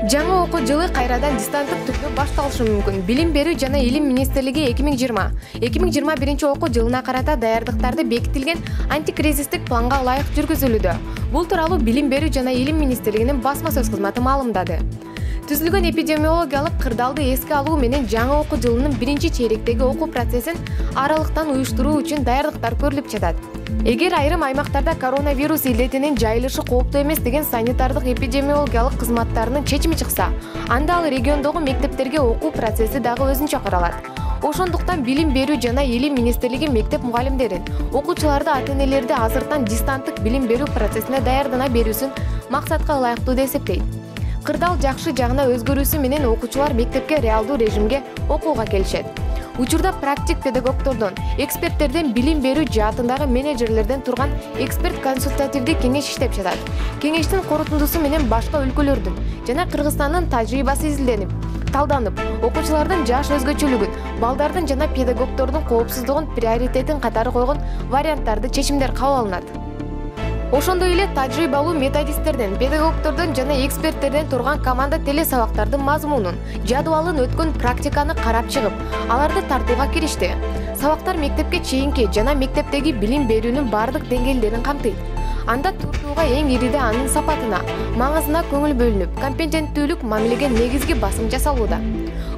Жаңы окуу жылы кайрадан дистанттык түрдө башталышы мүмкүн. Билим берүү жана илим министрлиги 2020 окуу жылына карата даярдыктарды бекитилген антикризистик планга ылайык жүргүзүлүүдө. Бул тууралуу Билим берүү жана илим министрлигинин басма сөз кызматы маалымдады. Түзүлгөн эпидемиологиялык кырдаалды эске алуу менен жаңы окуу жылынын биринчи чейректеги окуу процессин аралыктан уюштуруу үчүн даярдыктар көрүлүп жатат. Эгер айрым аймактарда коронавирус илдетинин жайылышы кооптуу эмес деген санитардык эпидемиологиялык кызматтарынын чечими чыкса, анда ал региондогу мектептерге окуу процесси дагы өзүнчө каралат. Ошондуктан Билим берүү жана илим министрлиги мектеп мугалимдерин, окуучуларды, ата-энелерди азыртан дистанттык билим берүү процессине даярдана берүүсүн максатка ылайыктуу деп эсептейт. Кырдаал жакшы жагына өзгөрүүсү менен окуучулар мектепке реалдуу режимге окууга келишет. Учурда практик педагогдордон, эксперттерден, билим берүү жаатындагы менеджерлерден турган эксперт консультативдик кеңеш иштеп жатат. Кеңештин корутундусу менен башка өлкөлөрдүн жана Кыргызстандын тажрыйбасы изилденип, талданып, окуучулардын жаш өзгөчөлүгүн, балдардын жана педагогдордун коопсуздугун приоритетин катары койгон варианттарды чечимдер кабыл алынат. Ошондой эле тажрыйбалуу методисттерден, педагогдордон жана эксперттерден турган команда телесабактардын мазмунун, жадыбалын өткөн практиканы карап чыгып, аларды тартууга киришти. Сабактар мектепке чейинки жана мектептеги билим берүүнүн бардык деңгээлдерин камтыйт. Анда туртууга эң ириде анын сапатына, маңызына көңүл бөлүнүп, компетенттүүлүк мамилеге негизги басым жасалууда.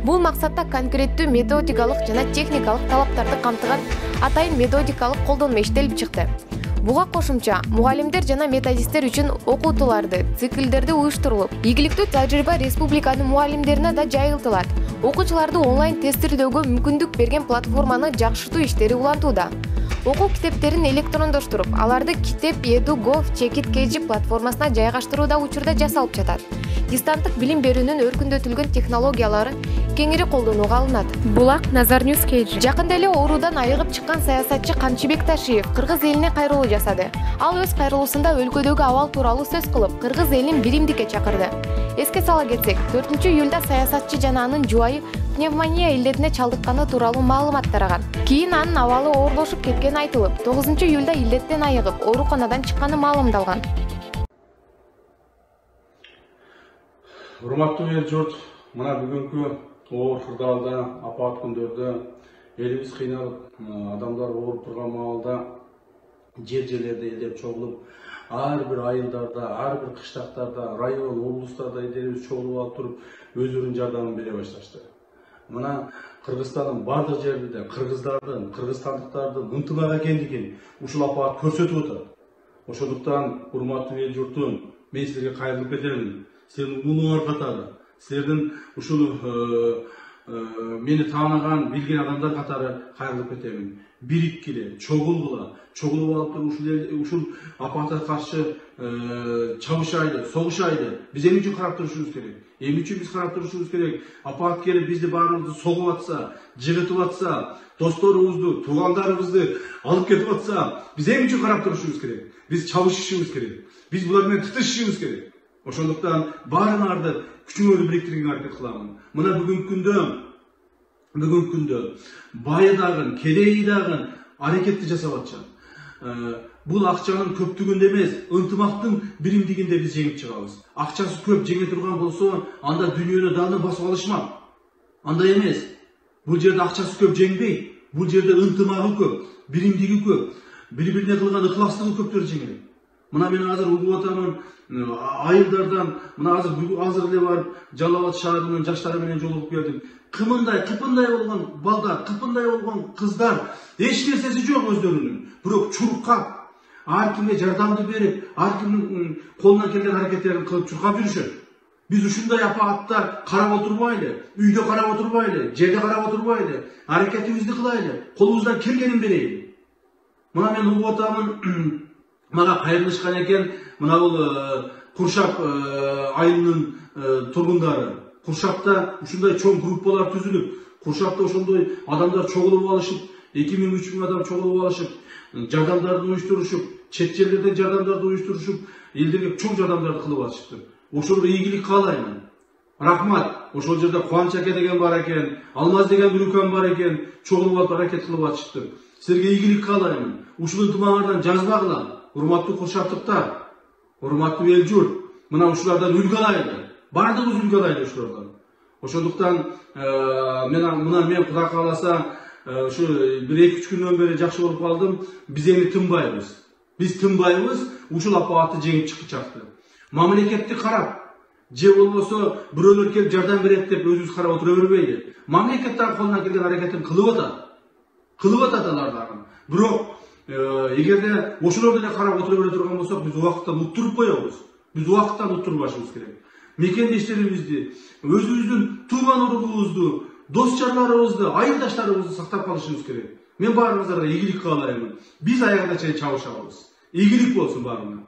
Бул максатта конкреттүү методикалык жана техникалык талаптарды камтыган атайын методикалык колдонма иштелип чыкты. Буга кошумча мугалимдер жана методисттер үчүн окутууларды, циклдерди уюштурулуп, ийгиликтүү тажрыйба республиканын мугалимдерине да жайылтылат. Окуучуларды онлайн тестирдөөгө мүмкүндүк берген платформаны жакшыртуу иштери улантууда. Окуу китептерин электрондоштуруп, аларды Kitep.edu.gov Check It KG платформасына жайгаштырууда учурда жасалып жатат. Дистанттык билим берүүнүн өркүндөтүлгөн технологиялары кеңири колдонууга алынат. Булак Назар News KG. Жакында эле оорудан айыгып чыккан саясатчы Камчыбек Ташиев Кыргыз элине кайрылуу жасады. Ал өз кайрылуусунда өлкөдөгү абал тууралуу сөз кылып, Кыргыз элин биримдикке чакырды. Эске сала кетсек, 4-июлда саясатчы жана анын жубайы пневмония илдетине чалдыкканы тууралуу маалымат тараган. Кийин анын абалы оорлошуп кеткени айтылып, 9-июлда илдеттен айыгып, ооруканадан чыкканы маалымдалган. Урматтуу эл журт, мына бүгүнкү оор кырдаалда, апат күндөрдө элибиз кыйналып, адамдар ооруп турган маалда жер-жерлерде элдер чогулуп, ар бир айылдарда, ар бир кыштактарда, район, облустарда элдерибиз чогулуп алып туруп, өздөрүнүн жардамын бере башташты. Мына Кыргызстандын бардык жеринде кыргыздардын, кыргызстандыктардын ынтымак экендигин ушул апат көрсөтүп атат. Ошондуктан урматтуу эл журтум, мен силерге кайрылып кетемин. Силердин улууңар катары, силердин ушул мени таанаган, билген адамдар катары кайрылып кетемин. Бириккиле, чогулгула, чогулуп алып туруп ушул апатка каршы чабышайлы, согушайлы. Биз эмне үчүн карап турушубуз керек? Эмне үчүн биз карап турушубуз керек? Апат келип бизди баарыбызды согуп атса, жыгытып атса, досторубузду, туугандарыбызды алып кетип атса, биз эмне үчүн карап турушубуз керек? Биз чабышышыбыз керек. Биз булар менен тытышышыбыз керек. Ошондуктан баарыңарды күчүңөрдү бириктирүүгө аракет кыламын. Мына бүгүнкү күндө байы дагы, кедейи дагы аракетти жасап атышат. Бул акчанын көптүгүндө эмес, ынтымактын биримдигинде биз жеңип чыгабыз. Акчасы көп жеңе турган болсо, анда дүйнөнү даны басып алышмак. Андай эмес. Бул жерде акчасы көп жеңбейт. Бул жерде ынтымагы көп, биримдиги көп, бири-бирине кылган ыхластыгы көптөр жеңет. Мына мен азыр угуп атамын, айылдардан, мына азыр эле барып Жалал Абад шаарынын жаштары менен жолугуп келдим. Кыпындай болгон балдар, кыпындай болгон кыздар, эч нерсеси жок өздөрүнүн. Бирок чуркап, ар кимге жардамды берип, ар кимдин колунан келген аракеттерин кылып чуркап жүрүшөт. Биз ушундай апатта карап отурбайлы, үйдө карап отурбайлы, жерде карап отурбайлы, аракетибизди кылайлы, колубуздан келгенин берейли. Мына мен угуп атамын, мага кайрылышкан экен, мына бул Куршап айылынын тургундары. Куршапта ушундай чоң группалар түзүлүп, Куршапта ошондой адамдар чогулуп алышып, 2000-3000 адам чогулуп алышып, жардамдарды уюштурушуп, чет жерлерден жардамдарды уюштурушуп, элдерге чоң жардамдарды кылып атышты. Ошолорго ийгилик каалайм. Рахмат. Ошол жерде Кубанч аке деген бар экен, Алмаз деген бир укам бар экен, чогулуп алып аракет кылып атышты. Силерге ийгилик каалайм. Ушул ынтымагыңардан жазбагыла, урматтуу куршаптыктар. Урматтуу эл журт, мына ушулардан үлгү алайлы. Бардыгыбыз үлгү алайлы ушулардан. Ошондуктан мен Кудай кааласа ушу 1-2 күндөн бери жакшы болуп калдым. Биз эми тынбайбыз. Биз тынбайбыз, ушул апаатты жеңип чыкчакты. Мамлекетти карап, же болбосо бирөөлөр келип жардам берет деп өзүбүз карап отура бербейли. Мамлекет дагы колунан келген аракетин кылып атат алар дагы. Бирок эгерде ошолор деле карап отура бере турган болсок, биз убакыттан уттуруп коебуз. Биз убакыттан уттурбашыбыз керек. Мекендештерибизди, өзүбүздүн тууган уругубузду, дос жарларыбызды, айылдаштарыбызды сактап калышыбыз керек. Мен баарыңыздарга ийгилик каалайм. Биз аягына чейин чабышабыз. Ийгилик болсун баарыңа.